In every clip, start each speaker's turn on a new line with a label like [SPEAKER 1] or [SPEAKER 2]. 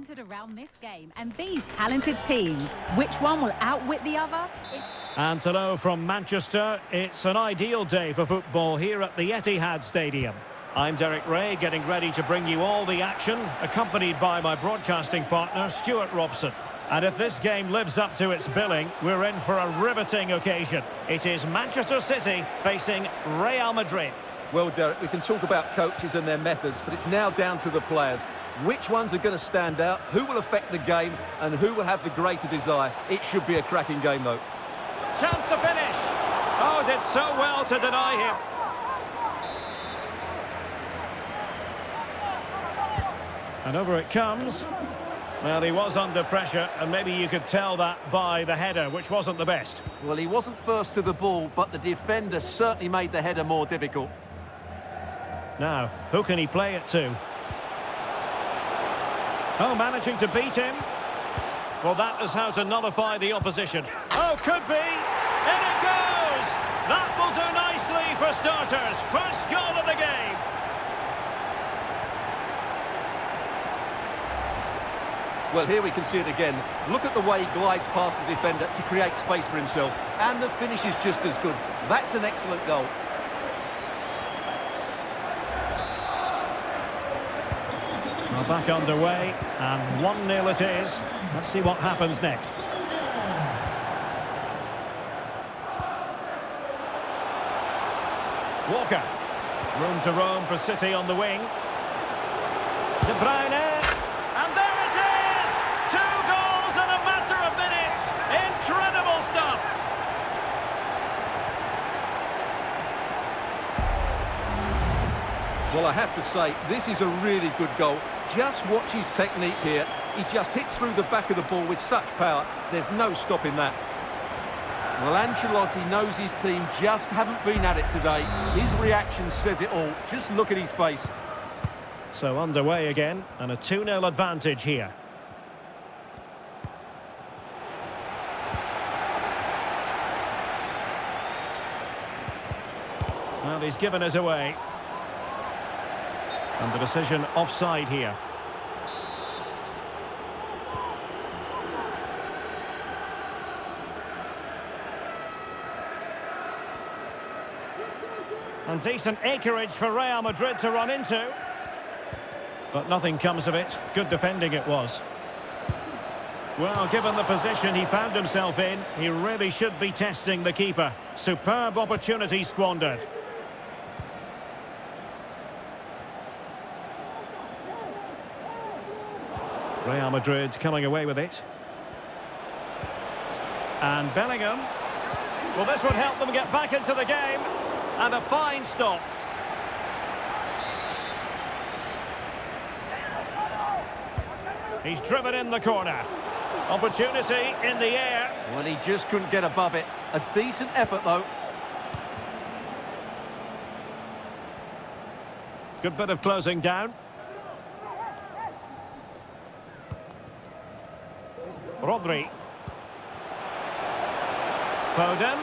[SPEAKER 1] centred around this game and these talented teams. Which one will outwit the other?
[SPEAKER 2] And hello from Manchester. It's an ideal day for football here at the Etihad Stadium. I'm Derek Ray, getting ready to bring you all the action, accompanied by my broadcasting partner, Stuart Robson. And if this game lives up to its billing, we're in for a riveting occasion. It is Manchester City facing Real Madrid.
[SPEAKER 3] Well, Derek, we can talk about coaches and their methods, but it's now down to the players. Which ones are going to stand out, who will affect the game, and who will have the greater desire? It should be a cracking game, though.
[SPEAKER 2] Chance to finish. Oh, did so well to deny him. And over it comes. Well, he was under pressure, and maybe you could tell that by the header, which wasn't the best.
[SPEAKER 3] Well, he wasn't first to the ball, but the defender certainly made the header more difficult.
[SPEAKER 2] Now, who can he play it to? Oh, managing to beat him. Well, that is how to nullify the opposition. Oh, could be. In it goes. That will do nicely for starters. First goal of the game.
[SPEAKER 3] Well, here we can see it again. Look at the way he glides past the defender to create space for himself. And the finish is just as good. That's an excellent goal.
[SPEAKER 2] Well, back underway, and 1-0 it is. Let's see what happens next. Walker. Room to roam for City on the wing. De Bruyne. And there it is! 2 goals in a matter of minutes. Incredible stuff.
[SPEAKER 3] Well, I have to say, this is a really good goal. Just watch his technique here. He just hits through the back of the ball with such power. There's no stopping that. Well, Ancelotti knows his team just haven't been at it today. His reaction says it all. Just look at his face.
[SPEAKER 2] So underway again, and a 2-0 advantage here. Well, he's given us away. And the decision offside here. And decent acreage for Real Madrid to run into. But nothing comes of it. Good defending it was. Well, given the position he found himself in, he really should be testing the keeper. Superb opportunity squandered. Real Madrid coming away with it. And Bellingham. Well, this would help them get back into the game. And a fine stop. He's driven in the corner. Opportunity in the air.
[SPEAKER 3] Well, he just couldn't get above it. A decent effort, though.
[SPEAKER 2] Good bit of closing down. Rodri. Foden.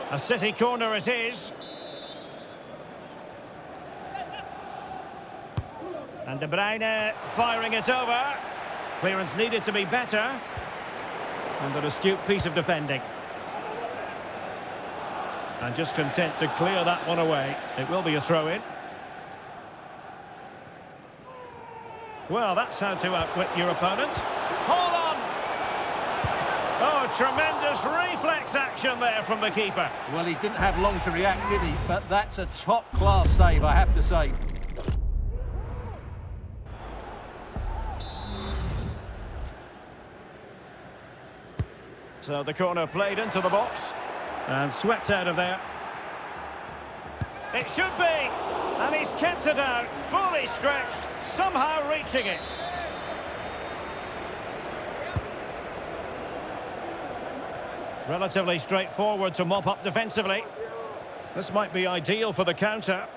[SPEAKER 2] A City corner it is. And De Bruyne firing it over. Clearance needed to be better. And an astute piece of defending. And just content to clear that one away. It will be a throw-in. Well, that's how to outwit your opponent. Hold on! Oh, tremendous reflex action there from the keeper.
[SPEAKER 3] Well, he didn't have long to react, did he? But that's a top-class save, I have to say.
[SPEAKER 2] So the corner played into the box and swept out of there. It should be! And he's kept it out, fully stretched, somehow reaching it. Relatively straightforward to mop up defensively. This might be ideal for the counter.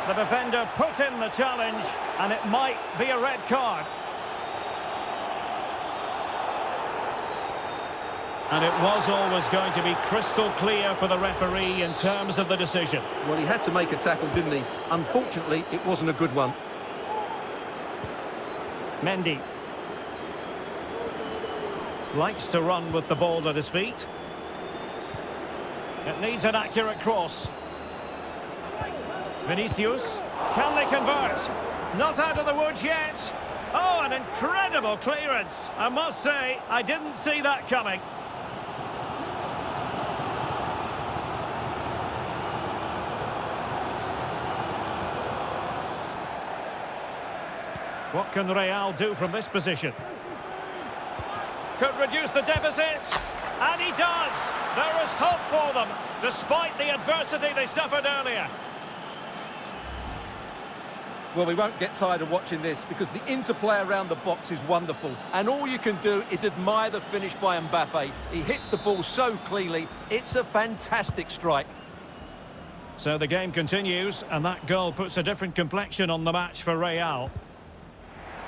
[SPEAKER 2] The defender put in the challenge, and it might be a red card. And it was always going to be crystal clear for the referee in terms of the decision.
[SPEAKER 3] Well, he had to make a tackle, didn't he? Unfortunately, it wasn't a good one.
[SPEAKER 2] Mendy. Likes to run with the ball at his feet. It needs an accurate cross. Vinicius. Can they convert? Not out of the woods yet. Oh, an incredible clearance. I must say, I didn't see that coming. What can Real do from this position? Could reduce the deficit. And he does. There is hope for them, despite the adversity they suffered earlier.
[SPEAKER 3] Well, we won't get tired of watching this because the interplay around the box is wonderful. And all you can do is admire the finish by Mbappe. He hits the ball so cleanly. It's a fantastic strike.
[SPEAKER 2] So the game continues, and that goal puts a different complexion on the match for Real.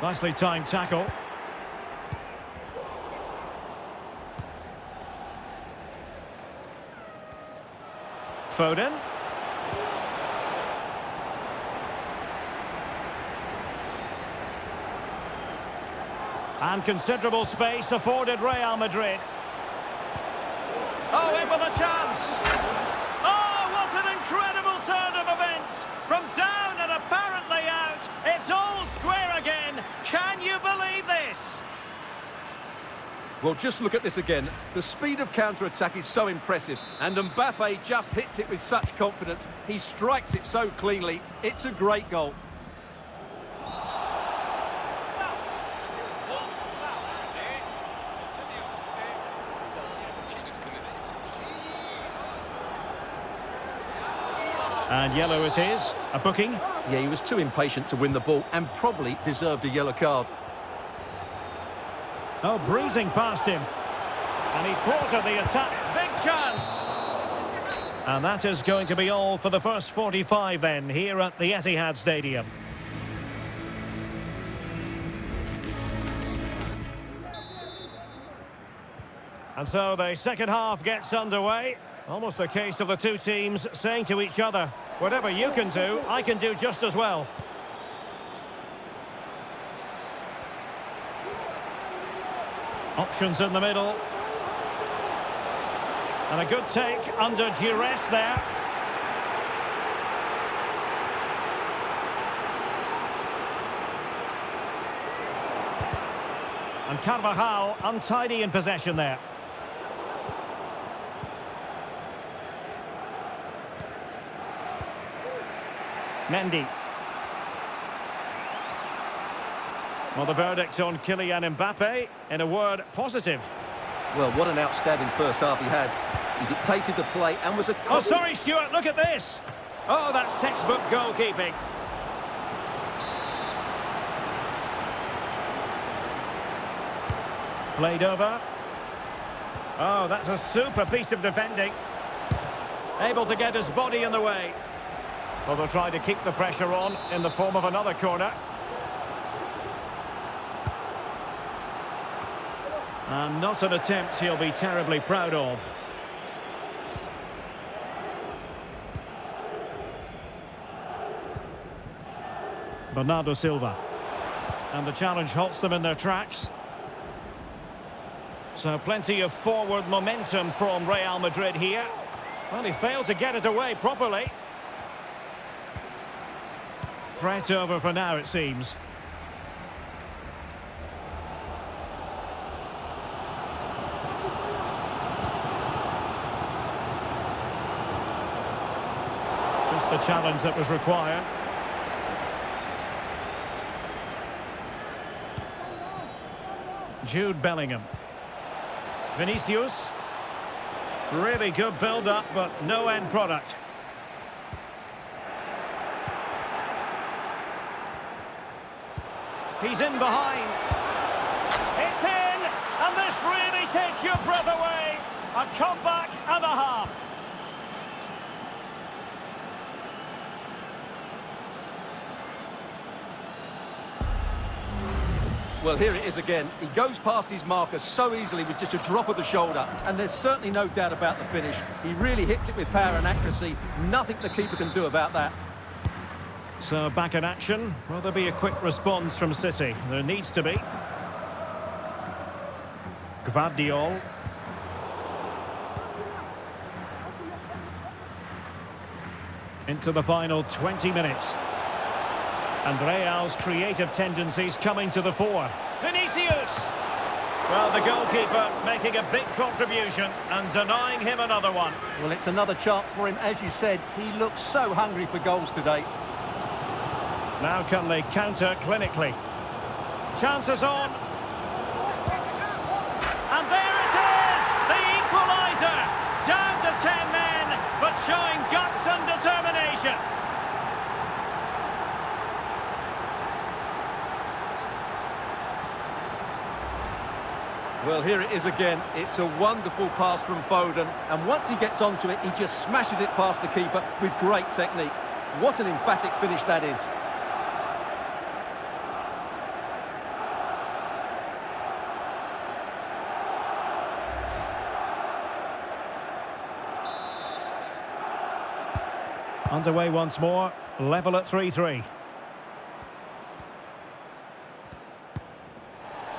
[SPEAKER 2] Nicely timed tackle. Foden. And considerable space afforded Real Madrid. Oh, in with a chance. Oh, what an incredible turn of events. From down and apparently out, it's all square again. Can you believe this?
[SPEAKER 3] Well, just look at this again. The speed of counter-attack is so impressive. And Mbappe just hits it with such confidence. He strikes it so cleanly. It's a great goal.
[SPEAKER 2] And yellow it is. A booking.
[SPEAKER 3] Yeah, he was too impatient to win the ball and probably deserved a yellow card.
[SPEAKER 2] Oh, breezing past him. And he thwarted the attack. Big chance. And that is going to be all for the first 45 then, here at the Etihad Stadium. And so the second half gets underway. Almost a case of the two teams saying to each other, whatever you can do, I can do just as well. Options in the middle. And a good take under duress there. And Carvajal untidy in possession there. Mendy. Well, the verdict on Kylian Mbappe, in a word, positive.
[SPEAKER 3] Well, what an outstanding first half he had. He dictated the play and was a...
[SPEAKER 2] Oh, sorry, Stuart, look at this. Oh, that's textbook goalkeeping. Played over. Oh, that's a super piece of defending. Able to get his body in the way. Well, they'll try to keep the pressure on in the form of another corner. And not an attempt he'll be terribly proud of. Bernardo Silva. And the challenge halts them in their tracks. So plenty of forward momentum from Real Madrid here. Well, he failed to get it away properly. Threat over for now, it seems. Just the challenge that was required. Jude Bellingham. Vinicius. Really good build-up, but no end product. He's in behind. It's in! And this really takes your breath away. A comeback and a half.
[SPEAKER 3] Well, here it is again. He goes past his marker so easily with just a drop of the shoulder, and there's certainly no doubt about the finish. He really hits it with power and accuracy. Nothing the keeper can do about that.
[SPEAKER 2] So back in action. Will there be a quick response from City? There needs to be. Gvardiol. Into the final 20 minutes. And Real's creative tendencies coming to the fore. Vinicius! Well, the goalkeeper making a big contribution and denying him another one.
[SPEAKER 3] Well, it's another chance for him. As you said, he looks so hungry for goals today.
[SPEAKER 2] Now can they counter clinically? Chances on. And there it is! The equaliser! Down to 10 men, but showing guts and determination.
[SPEAKER 3] Well, here it is again. It's a wonderful pass from Foden, and once he gets onto it, he just smashes it past the keeper with great technique. What an emphatic finish that is.
[SPEAKER 2] Underway once more, level at 3-3.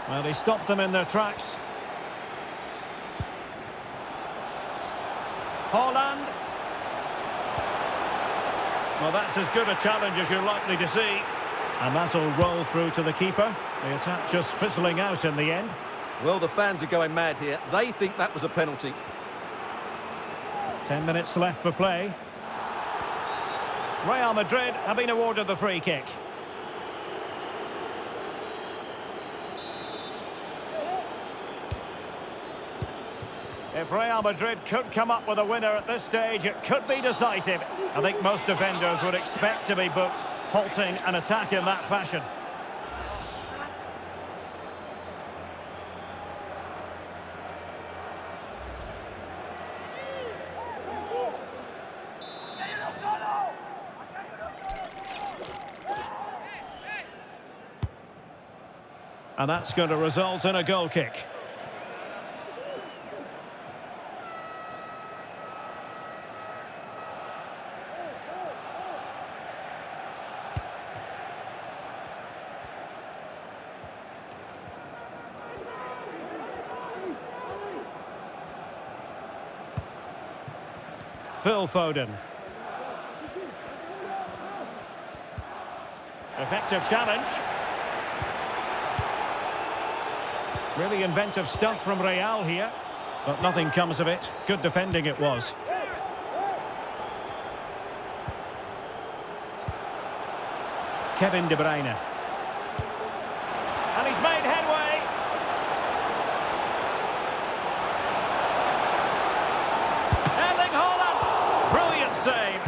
[SPEAKER 2] Well, he stopped them in their tracks. Haaland. Well, that's as good a challenge as you're likely to see. And that'll roll through to the keeper. The attack just fizzling out in the end.
[SPEAKER 3] Well, the fans are going mad here. They think that was a penalty.
[SPEAKER 2] 10 minutes left for play. Real Madrid have been awarded the free kick. If Real Madrid could come up with a winner at this stage, it could be decisive. I think most defenders would expect to be booked, halting an attack in that fashion. And that's going to result in a goal kick. Phil Foden. Effective challenge. Really inventive stuff from Real here, but nothing comes of it. Good defending it was. Kevin De Bruyne. And he's made headway. Erling Haaland. Brilliant save.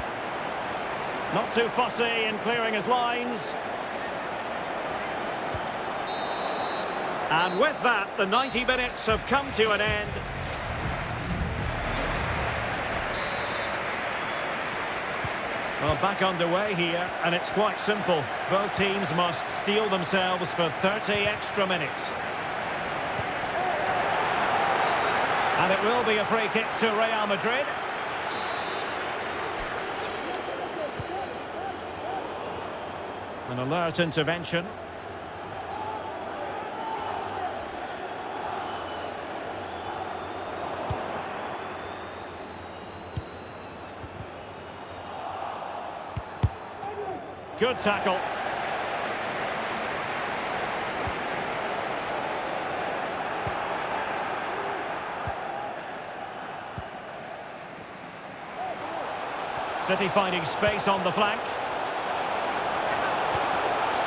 [SPEAKER 2] Not too fussy in clearing his lines. And with that, the 90 minutes have come to an end. Well, back underway here, and it's quite simple. Both teams must steel themselves for 30 extra minutes. And it will be a free kick to Real Madrid. An alert intervention. Good tackle. City finding space on the flank.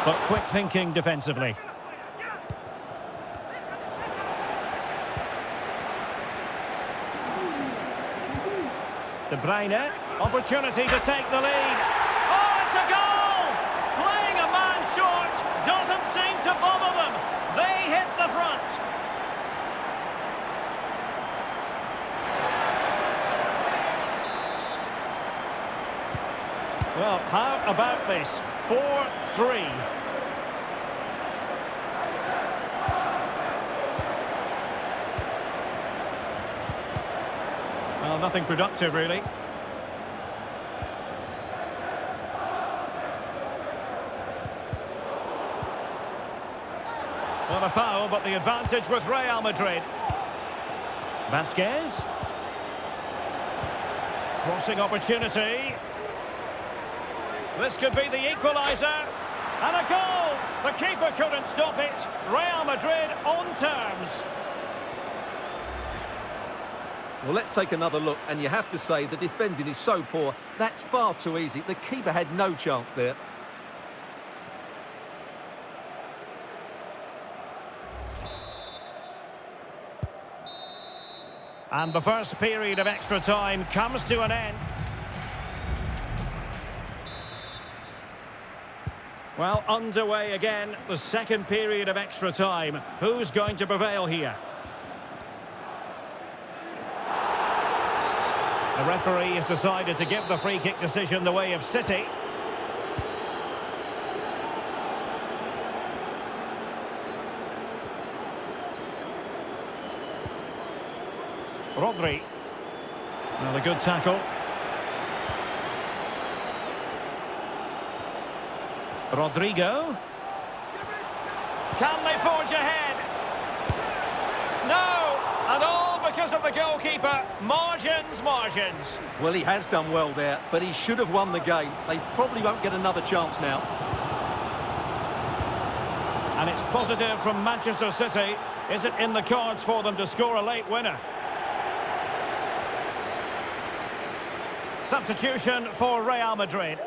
[SPEAKER 2] But quick thinking defensively. De Bruyne, opportunity to take the lead. Oh, it's a goal! Playing a man short doesn't seem to bother them. They hit the front. Well, how about this? 4-3. nothing productive, really. Not a foul, but the advantage with Real Madrid. Vasquez. Crossing opportunity. This could be the equaliser. And a goal! The keeper couldn't stop it. Real Madrid on terms.
[SPEAKER 3] Well, let's take another look, and you have to say the defending is so poor. That's far too easy. The keeper had no chance there.
[SPEAKER 2] And the first period of extra time comes to an end. Well, underway again, the second period of extra time. Who's going to prevail here? The referee has decided to give the free kick decision the way of City. Rodri. Another good tackle. Rodrigo. Can they forge ahead? No! And all because of the goalkeeper. Margins, margins.
[SPEAKER 3] Well, he has done well there, but he should have won the game. They probably won't get another chance now.
[SPEAKER 2] And it's positive from Manchester City. Is it in the cards for them to score a late winner? Substitution for Real Madrid.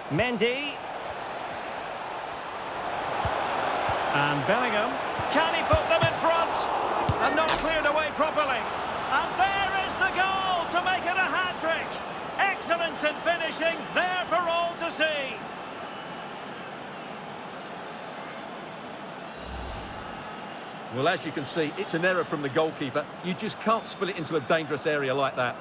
[SPEAKER 2] Mendy. And Bellingham. Can he put them in front? And not cleared away properly. And there is the goal to make it a hat-trick. Excellence in finishing, there for all to see.
[SPEAKER 3] Well, as you can see, it's an error from the goalkeeper. You just can't spill it into a dangerous area like that.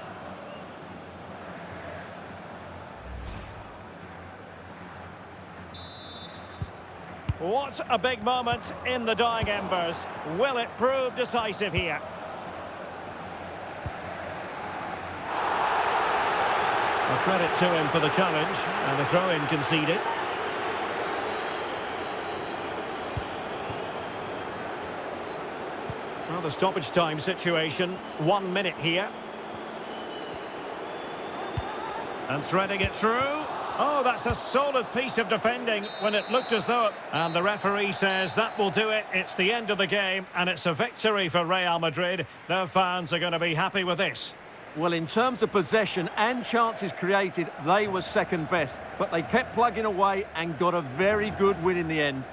[SPEAKER 2] What a big moment in the dying embers. Will it prove decisive here? A credit to him for the challenge, and the throw-in conceded. Well, the stoppage time situation, 1 minute here. And threading it through. Oh, that's a solid piece of defending when it looked as though... And the referee says that will do it. It's the end of the game, and it's a victory for Real Madrid. Their fans are going to be happy with this.
[SPEAKER 3] Well, in terms of possession and chances created, they were second best. But they kept plugging away and got a very good win in the end.